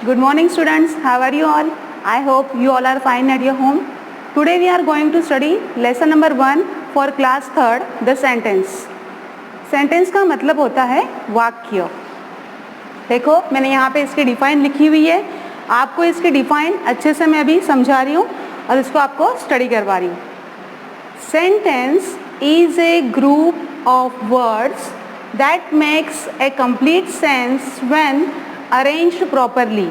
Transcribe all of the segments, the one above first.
Good morning students, how are you all? I hope you all are fine at your home. Today we are going to study lesson number 1 for class 3rd, the sentence. Sentence का मतलब होता है वाक्य. देखो मैंने यहाँ पे इसकी डिफाइन लिखी हुई है. आपको इसकी डिफाइन अच्छे से मैं अभी समझा रही हूँ और इसको आपको स्टडी करवा रही हूँ. Sentence is a group of words that makes a complete sense when arranged properly.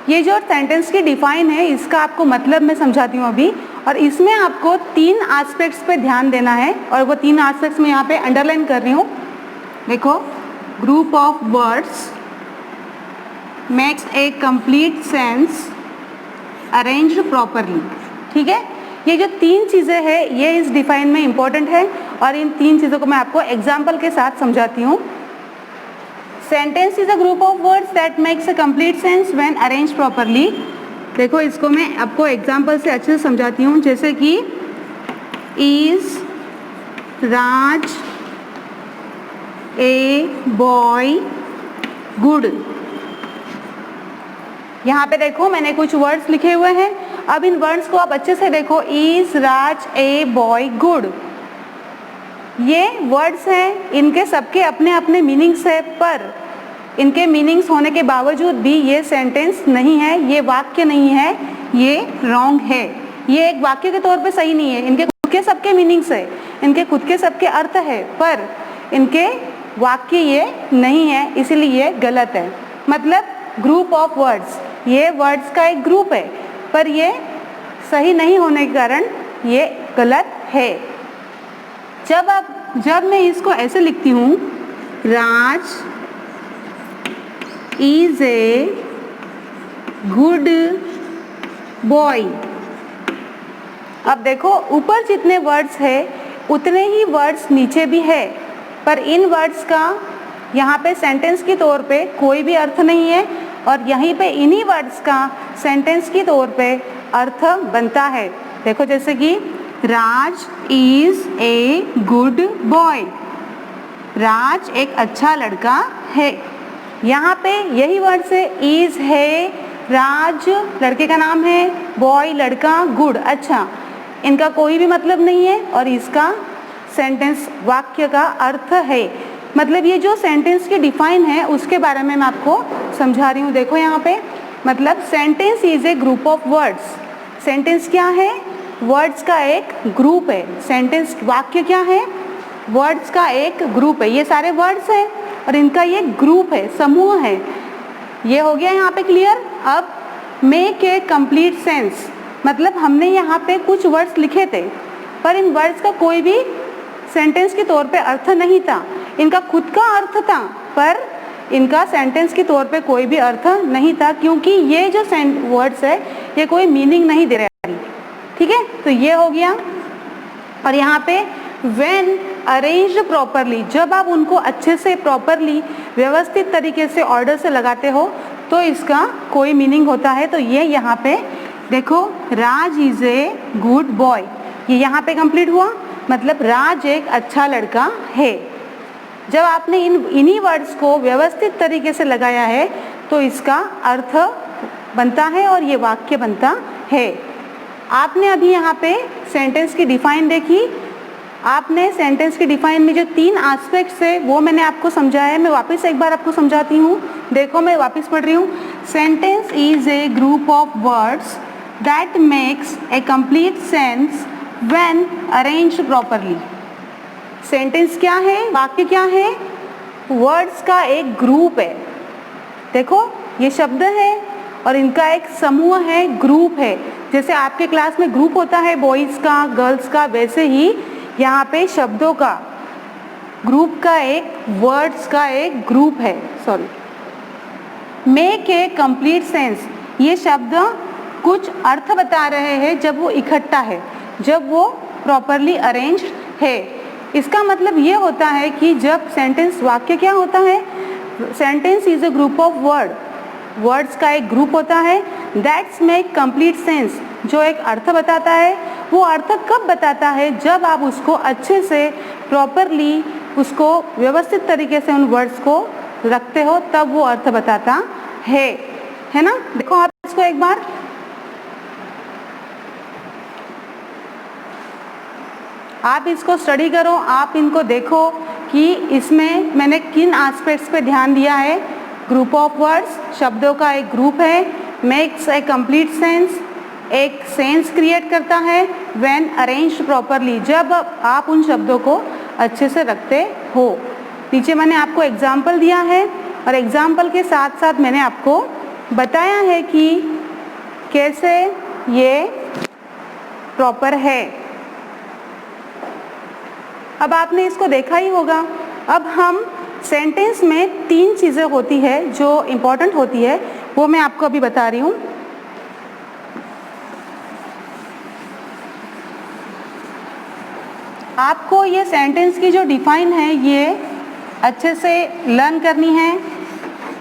ये जो सेंटेंस की डिफाइन है इसका आपको मतलब मैं समझाती हूँ अभी, और इसमें आपको 3 एस्पेक्ट्स पे ध्यान देना है और वो 3 एस्पेक्ट्स मैं यहाँ पे अंडरलाइन कर रही हूँ. देखो, group of words makes a complete sense arranged properly. ठीक है, ये जो 3 चीज़ें हैं ये इस डिफाइन में इम्पोर्टेंट है और इन 3 चीज़ों को मैं आपको एग्जाम्पल के साथ समझाती हूँ. Sentence is a group of words that makes a complete sense when arranged properly. देखो इसको मैं आपको एग्जाम्पल से अच्छे से समझाती हूँ. जैसे कि is Raj a boy good. यहाँ पे देखो मैंने कुछ वर्ड्स लिखे हुए हैं. अब इन वर्ड्स को आप अच्छे से देखो. is Raj a boy good, ये वर्ड्स हैं, इनके सबके अपने अपने मीनिंग्स है, पर इनके मीनिंग्स होने के बावजूद भी ये सेंटेंस नहीं है, ये वाक्य नहीं है, ये रॉन्ग है. ये एक वाक्य के तौर पे सही नहीं है. इनके खुद के सबके मीनिंग्स है, इनके खुद के सबके अर्थ है, पर इनके वाक्य ये नहीं है, इसलिए ये गलत है. मतलब ग्रुप ऑफ वर्ड्स, ये वर्ड्स का एक ग्रुप है, पर ये सही नहीं होने के कारण ये गलत है. जब मैं इसको ऐसे लिखती हूँ, राज इज ए गुड बॉय. अब देखो ऊपर जितने वर्ड्स है उतने ही वर्ड्स नीचे भी है, पर इन वर्ड्स का यहाँ पे सेंटेंस के तौर पे कोई भी अर्थ नहीं है, और यहीं पे इन्हीं वर्ड्स का सेंटेंस के तौर पे अर्थ बनता है. देखो जैसे कि राज इज ए गुड बॉय, राज एक अच्छा लड़का है. यहाँ पे यही वर्ड से इज है, राज लड़के का नाम है, बॉय लड़का, गुड अच्छा. इनका कोई भी मतलब नहीं है और इसका सेंटेंस वाक्य का अर्थ है. मतलब ये जो सेंटेंस की डिफाइन है उसके बारे में मैं आपको समझा रही हूँ. देखो यहाँ पे मतलब sentence is a group of words. Sentence क्या है? वर्ड्स का एक ग्रुप है. सेंटेंस वाक्य क्या है? वर्ड्स का एक ग्रुप है. ये सारे वर्ड्स हैं और इनका ये ग्रुप है, समूह है. ये हो गया यहाँ पे क्लियर. अब मेक ए कंप्लीट सेंस, मतलब हमने यहाँ पे कुछ वर्ड्स लिखे थे, पर इन वर्ड्स का कोई भी सेंटेंस के तौर पे अर्थ नहीं था. इनका खुद का अर्थ था, पर इनका सेंटेंस के तौर पे कोई भी अर्थ नहीं था, क्योंकि ये जो वर्ड्स है ये कोई मीनिंग नहीं दे रहा है. ठीक है, तो ये हो गया. और यहाँ पे when arranged properly, जब आप उनको अच्छे से प्रॉपरली व्यवस्थित तरीके से ऑर्डर से लगाते हो तो इसका कोई मीनिंग होता है. तो ये यहाँ पे देखो, राज इज ए गुड बॉय, ये यहाँ पे कंप्लीट हुआ. मतलब राज एक अच्छा लड़का है. जब आपने इन्हीं वर्ड्स को व्यवस्थित तरीके से लगाया है तो इसका अर्थ बनता है और ये वाक्य बनता है. आपने अभी यहाँ पे सेंटेंस की डिफाइन देखी. आपने सेंटेंस की डिफाइन में जो 3 एस्पेक्ट्स है वो मैंने आपको समझाया है. मैं वापस एक बार आपको समझाती हूँ. देखो मैं वापस पढ़ रही हूँ. Sentence is a group of words that makes a complete sense when arranged properly. Sentence क्या है? वाक्य क्या है? वर्ड्स का एक ग्रुप है. देखो ये शब्द है और इनका एक समूह है, ग्रुप है. जैसे आपके क्लास में ग्रुप होता है बॉयज़ का, गर्ल्स का, वैसे ही यहाँ पे शब्दों का ग्रुप का एक, वर्ड्स का एक ग्रुप है. Sorry, make a complete sense, ये शब्द कुछ अर्थ बता रहे हैं जब वो इकट्ठा है, जब वो प्रॉपरली अरेंज्ड है. इसका मतलब ये होता है कि जब सेंटेंस, वाक्य क्या होता है? Sentence is a group of words का एक ग्रुप होता है. दैट्स मेक कंप्लीट सेंस, जो एक अर्थ बताता है. वो अर्थ कब बताता है? जब आप उसको अच्छे से प्रॉपरली उसको व्यवस्थित तरीके से उन वर्ड्स को रखते हो, तब वो अर्थ बताता है ना। देखो आप इसको एक बार, आप इसको स्टडी करो, आप इनको देखो कि इसमें मैंने किन एस्पेक्ट्स पे ध्यान दिया है। ग्रुप ऑफ वर्ड्स, शब्दों का एक ग्रुप है, मेक्स ए कंप्लीट सेंस, एक सेंस क्रिएट करता है, व्हेन अरेंज्ड प्रॉपरली, जब आप उन शब्दों को अच्छे से रखते हो। नीचे मैंने आपको एग्जाम्पल दिया है और एग्जाम्पल के साथ साथ मैंने आपको बताया है कि कैसे ये प्रॉपर है। अब आपने इसको देखा ही होगा। अब हम सेंटेंस में 3 चीज़ें होती है जो इम्पोर्टेंट होती है, वो मैं आपको अभी बता रही हूँ। आपको ये सेंटेंस की जो डिफाइन है ये अच्छे से लर्न करनी है,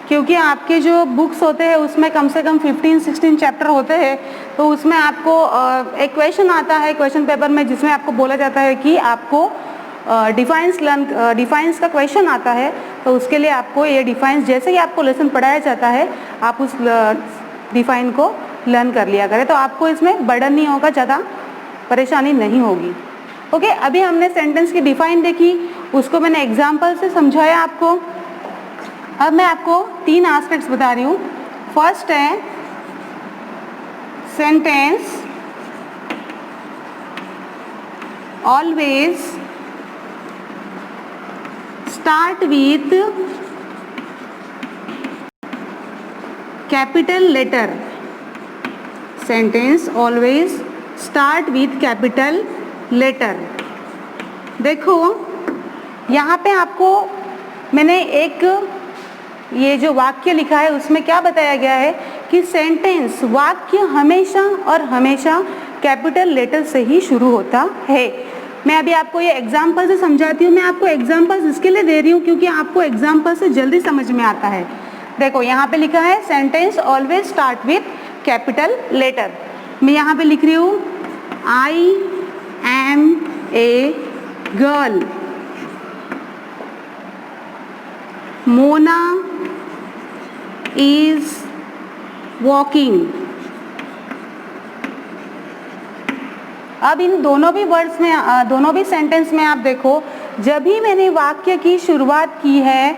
क्योंकि आपके जो बुक्स होते हैं उसमें कम से कम 15-16 चैप्टर होते हैं। तो उसमें आपको एक क्वेश्चन आता है क्वेश्चन पेपर में, जिसमें आपको बोला जाता है कि आपको डिफाइंस का क्वेश्चन आता है। तो उसके लिए आपको ये डिफाइंस, जैसे ही आपको लेसन पढ़ाया जाता है आप उस डिफाइन को लर्न कर लिया करें, तो आपको इसमें बर्डन नहीं होगा, ज़्यादा परेशानी नहीं होगी। ओके, अभी हमने सेंटेंस की डिफाइन देखी, उसको मैंने एग्जाम्पल से समझाया आपको। अब मैं आपको 3 एस्पेक्ट्स बता रही हूँ। फर्स्ट है sentence always start with capital letter. Sentence always start with capital letter. देखो यहाँ पे आपको मैंने एक ये जो वाक्य लिखा है उसमें क्या बताया गया है कि सेंटेंस, वाक्य हमेशा और हमेशा कैपिटल लेटर से ही शुरू होता है। मैं अभी आपको ये एग्जाम्पल से समझाती हूँ। मैं आपको एग्जाम्पल्स इसके लिए दे रही हूँ क्योंकि आपको एग्जाम्पल से जल्दी समझ में आता है। देखो यहाँ पे लिखा है sentence always start with capital letter. मैं यहाँ पे लिख रही हूँ I am a girl, Mona is walking. अब इन दोनों भी वर्ड्स में, दोनों भी सेंटेंस में आप देखो, जब भी मैंने वाक्य की शुरुआत की है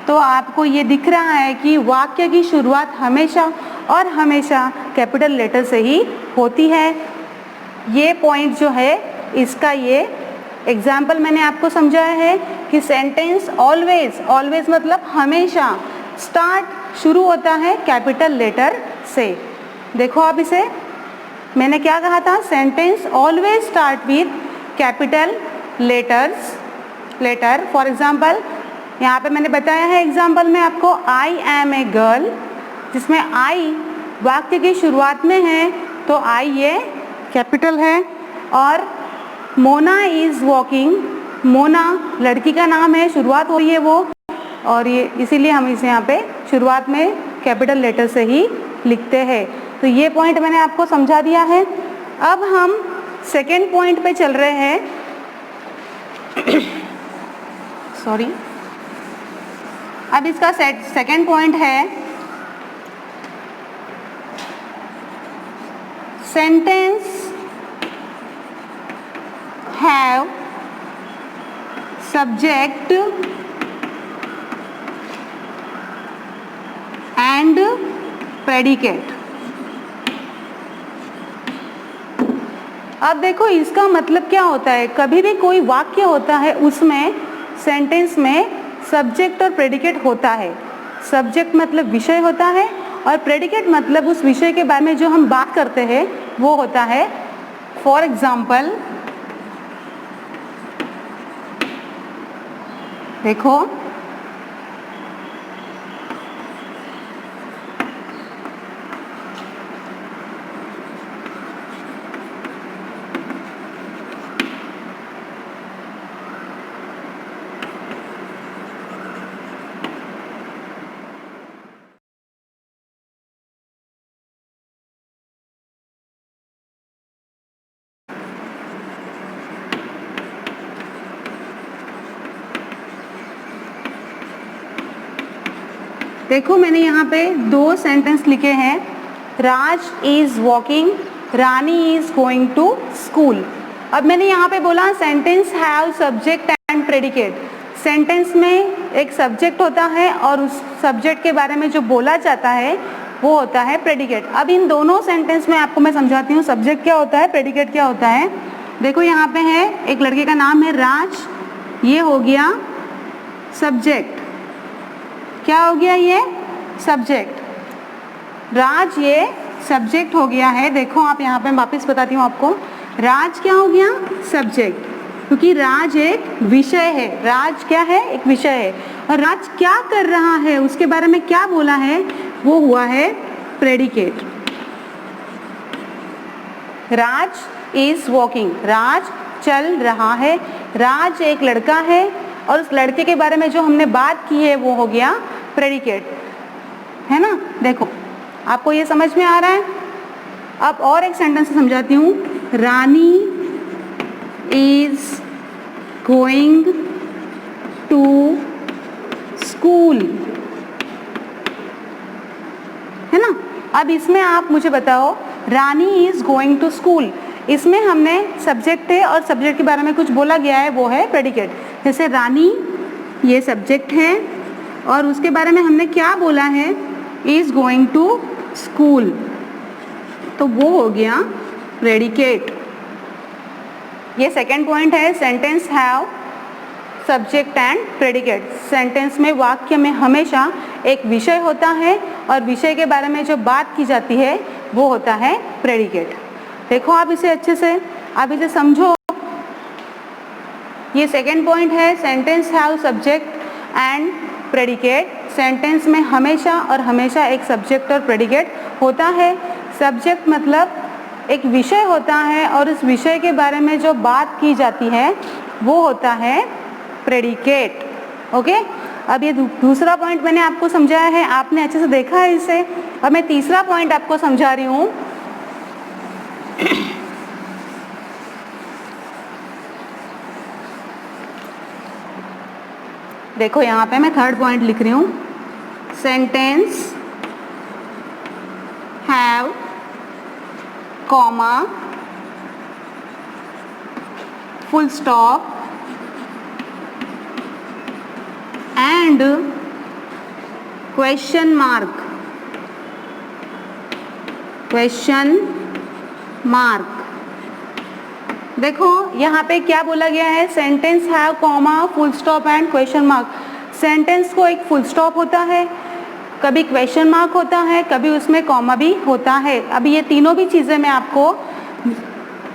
तो आपको ये दिख रहा है कि वाक्य की शुरुआत हमेशा और हमेशा कैपिटल लेटर से ही होती है। ये पॉइंट जो है इसका ये एग्जाम्पल मैंने आपको समझाया है कि सेंटेंस ऑलवेज, ऑलवेज मतलब हमेशा, स्टार्ट शुरू होता है कैपिटल लेटर से। देखो आप इसे, मैंने क्या कहा था, sentence always start with capital letter. For example यहाँ पे मैंने बताया है एग्जाम्पल में आपको आई एम ए गर्ल, जिसमें आई वाक्य की शुरुआत में है तो आई ये कैपिटल है। और मोना इज़ वॉकिंग, मोना लड़की का नाम है, शुरुआत हो रही है वो, और ये इसीलिए हम इसे यहाँ पे शुरुआत में कैपिटल लेटर से ही लिखते हैं। तो ये पॉइंट मैंने आपको समझा दिया है। अब हम सेकेंड पॉइंट पे चल रहे हैं। सॉरी, अब इसका सेकेंड पॉइंट है sentence have subject and predicate. अब देखो इसका मतलब क्या होता है, कभी भी कोई वाक्य होता है उसमें सेंटेंस में सब्जेक्ट और प्रेडिकेट होता है। सब्जेक्ट मतलब विषय होता है और प्रेडिकेट मतलब उस विषय के बारे में जो हम बात करते हैं वो होता है। फॉर एग्जाम्पल देखो देखो मैंने यहाँ पे 2 सेंटेंस लिखे हैं, Raj is walking, Rani is going to school. अब मैंने यहाँ पे बोला sentence have subject and predicate. Sentence में एक सब्जेक्ट होता है और उस सब्जेक्ट के बारे में जो बोला जाता है वो होता है प्रेडिकेट। अब इन दोनों सेंटेंस में आपको मैं समझाती हूँ सब्जेक्ट क्या होता है, प्रेडिकेट क्या होता है। देखो यहाँ पे है, एक लड़के का नाम है राज, ये हो गया सब्जेक्ट। क्या हो गया ये? सब्जेक्ट। राज ये सब्जेक्ट हो गया है। देखो आप यहाँ पे वापस बताती हूँ आपको, राज क्या हो गया? सब्जेक्ट, क्योंकि राज एक विषय है। राज क्या है? एक विषय है। और राज क्या कर रहा है, उसके बारे में क्या बोला है, वो हुआ है प्रेडिकेट। राज इज वॉकिंग, राज चल रहा है। राज एक लड़का है और उस लड़के के बारे में जो हमने बात की है वो हो गया प्रेडिकेट, है ना। देखो आपको ये समझ में आ रहा है। अब और एक सेंटेंस से समझाती हूँ, रानी इज गोइंग टू स्कूल, है ना। अब इसमें आप मुझे बताओ, रानी इज गोइंग टू स्कूल, इसमें हमने सब्जेक्ट है और सब्जेक्ट के बारे में कुछ बोला गया है, वो है प्रेडिकेट। जैसे रानी ये सब्जेक्ट है और उसके बारे में हमने क्या बोला है, इज गोइंग टू स्कूल, तो वो हो गया प्रेडिकेट। ये सेकेंड पॉइंट है, sentence have subject and predicate. Sentence में, वाक्य में हमेशा एक विषय होता है और विषय के बारे में जो बात की जाती है वो होता है प्रेडिकेट। देखो आप इसे अच्छे से, आप इसे समझो। ये सेकेंड पॉइंट है, sentence have subject and predicate. Sentence में हमेशा और हमेशा एक सब्जेक्ट और प्रेडिकेट होता है। सब्जेक्ट मतलब एक विषय होता है और उस विषय के बारे में जो बात की जाती है वो होता है प्रेडिकेट। ओके, अब ये दूसरा पॉइंट मैंने आपको समझाया है, आपने अच्छे से देखा है इसे। अब मैं तीसरा पॉइंट आपको समझा रही हूँ। देखो यहाँ पे मैं थर्ड पॉइंट लिख रही हूँ, sentence have comma full stop and question mark, question mark. देखो यहाँ पे क्या बोला गया है, sentence have comma full stop and question mark. Sentence को एक फुल स्टॉप होता है, कभी क्वेश्चन मार्क होता है, कभी उसमें कॉमा भी होता है। अभी ये तीनों भी चीज़ें मैं आपको,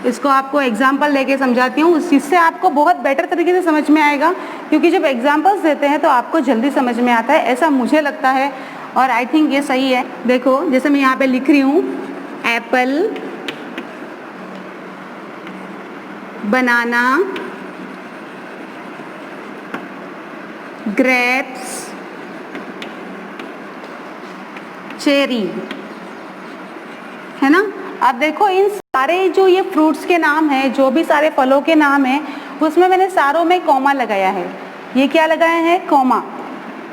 इसको आपको एग्जाम्पल लेके समझाती हूँ, जिससे आपको बहुत बेटर तरीके से समझ में आएगा। क्योंकि जब एग्जाम्पल्स देते हैं तो आपको जल्दी समझ में आता है, ऐसा मुझे लगता है और आई थिंक ये सही है। देखो जैसे मैं यहाँ पे लिख रही हूँ, एप्पल, बनाना, ग्रेप्स, चेरी, है ना। अब देखो इन सारे जो ये फ्रूट्स के नाम हैं, जो भी सारे फलों के नाम हैं, उसमें मैंने सारों में कॉमा लगाया है। ये क्या लगाया है? कॉमा।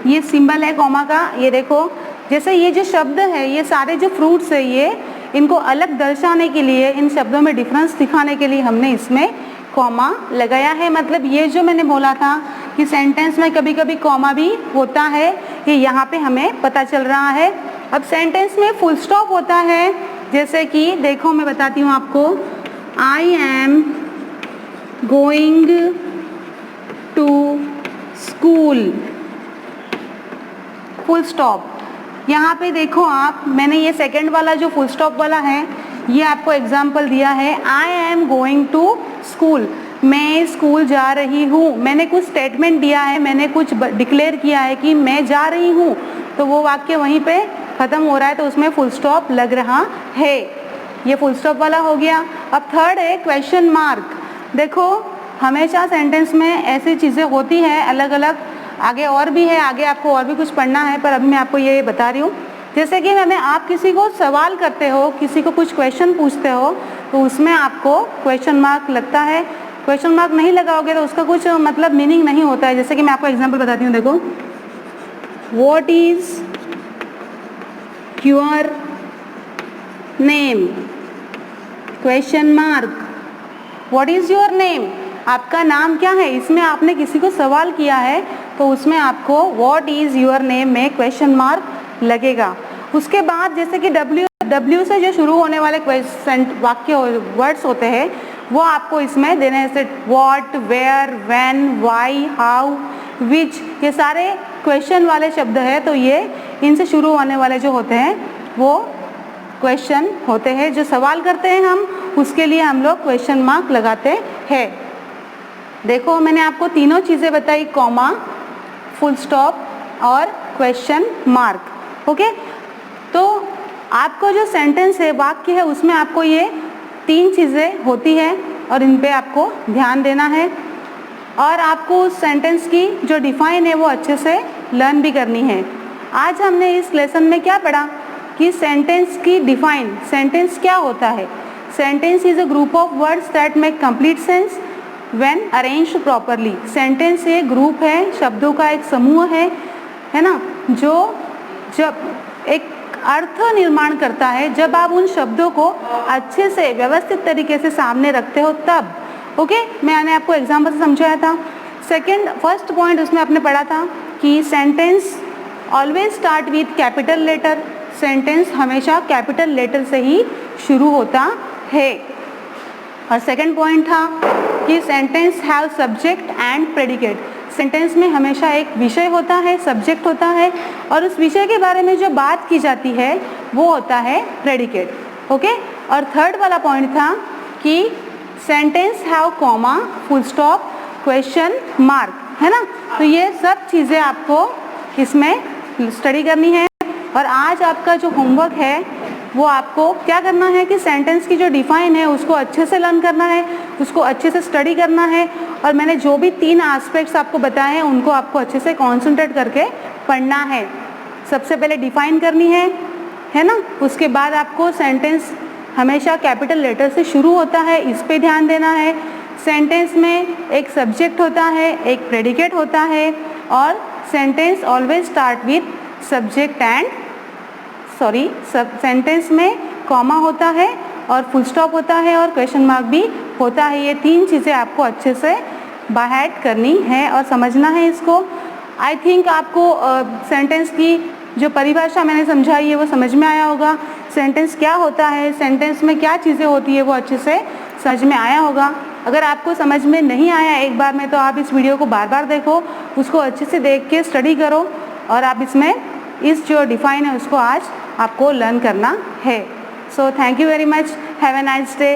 ये सिंबल है कॉमा का। ये देखो जैसे ये जो शब्द है, ये सारे जो फ्रूट्स है, ये इनको अलग दर्शाने के लिए, इन शब्दों में डिफरेंस दिखाने के लिए हमने इसमें कॉमा लगाया है। मतलब ये जो मैंने बोला था कि सेंटेंस में कभी कभी कॉमा भी होता है, ये यहाँ पे हमें पता चल रहा है। अब सेंटेंस में फुल स्टॉप होता है, जैसे कि देखो मैं बताती हूँ आपको, I am going to school, full stop. यहाँ पे देखो आप, मैंने ये सेकंड वाला जो फुल स्टॉप वाला है, ये आपको एग्जाम्पल दिया है, I am going to school, मैं स्कूल जा रही हूँ। मैंने कुछ स्टेटमेंट दिया है, मैंने कुछ डिक्लेयर किया है कि मैं जा रही हूँ, तो वो वाक्य वहीं पे ख़त्म हो रहा है, तो उसमें फुल स्टॉप लग रहा है। ये फुल स्टॉप वाला हो गया। अब थर्ड है क्वेश्चन मार्क। देखो हमेशा सेंटेंस में ऐसी चीज़ें होती हैं अलग अलग, आगे और भी है, आगे आपको और भी कुछ पढ़ना है, पर अभी मैं आपको ये बता रही हूँ। जैसे कि मैंने, आप किसी को सवाल करते हो, किसी को कुछ क्वेश्चन पूछते हो, तो उसमें आपको क्वेश्चन मार्क लगता है। क्वेश्चन मार्क नहीं लगाओगे तो उसका कुछ मतलब मीनिंग नहीं होता है। जैसे कि मैं आपको एग्जांपल बताती हूँ, देखो, what is your name, question mark, what is your name, आपका नाम क्या है। इसमें आपने किसी को सवाल किया है तो उसमें आपको व्हाट इज़ योर नेम में क्वेश्चन मार्क लगेगा। उसके बाद जैसे कि डब्ल्यू से जो शुरू होने वाले वाक्य वर्ड्स होते हैं वो आपको इसमें देने हैं, जैसे what, where, when, why, how, which, ये सारे क्वेश्चन वाले शब्द है। तो ये इनसे शुरू होने वाले जो होते हैं वो क्वेश्चन होते हैं, जो सवाल करते हैं हम उसके लिए हम लोग क्वेश्चन मार्क लगाते हैं। देखो मैंने आपको तीनों चीज़ें बताई, कॉमा, फुल स्टॉप और क्वेश्चन मार्क। ओके, तो आपको जो सेंटेंस है, वाक्य है, उसमें आपको ये तीन चीज़ें होती है और इन पे आपको ध्यान देना है और आपको उस सेंटेंस की जो डिफाइन है वो अच्छे से लर्न भी करनी है। आज हमने इस लेसन में क्या पढ़ा कि सेंटेंस की डिफाइन, सेंटेंस क्या होता है। Sentence is a group of words that make complete sense when arranged properly. Sentence एक ग्रुप है, शब्दों का एक समूह है ना, जो जब एक अर्थ निर्माण करता है जब आप उन शब्दों को अच्छे से व्यवस्थित तरीके से सामने रखते हो तब। ओके, मैंने आपको एग्जाम्पल से समझाया था। फर्स्ट पॉइंट उसमें आपने पढ़ा था कि sentence always start with capital letter, सेंटेंस हमेशा कैपिटल लेटर से ही शुरू होता है। और सेकंड पॉइंट था कि sentence have subject and predicate, sentence में हमेशा एक विषय होता है, सब्जेक्ट होता है और उस विषय के बारे में जो बात की जाती है वो होता है प्रेडिकेट। ओके, और थर्ड वाला पॉइंट था कि sentence have comma, full stop, question mark, है ना। तो ये सब चीज़ें आपको इसमें स्टडी करनी है और आज आपका जो होमवर्क है वो आपको क्या करना है कि सेंटेंस की जो डिफाइन है उसको अच्छे से लर्न करना है, उसको अच्छे से स्टडी करना है और मैंने जो भी तीन एस्पेक्ट्स आपको बताए हैं उनको आपको अच्छे से कॉन्सेंट्रेट करके पढ़ना है। सबसे पहले डिफाइन करनी है ना, उसके बाद आपको सेंटेंस हमेशा कैपिटल लेटर से शुरू होता है, इस पे ध्यान देना है। सेंटेंस में एक सब्जेक्ट होता है, एक प्रेडिकेट होता है और sentence always start with subject and sentence में कॉमा होता है और फुल स्टॉप होता है और क्वेश्चन मार्क भी होता है। ये तीन चीज़ें आपको अच्छे से बायहार्ट करनी है और समझना है इसको। आई थिंक आपको सेंटेंस की जो परिभाषा मैंने समझाई है वो समझ में आया होगा। सेंटेंस क्या होता है, सेंटेंस में क्या चीज़ें होती है वो अच्छे से समझ में आया होगा। अगर आपको समझ में नहीं आया एक बार में तो आप इस वीडियो को बार बार देखो, उसको अच्छे से देख के स्टडी करो और आप इसमें इस जो डिफाइन है उसको आज आपको लर्न करना है। So thank you very much, have a nice day.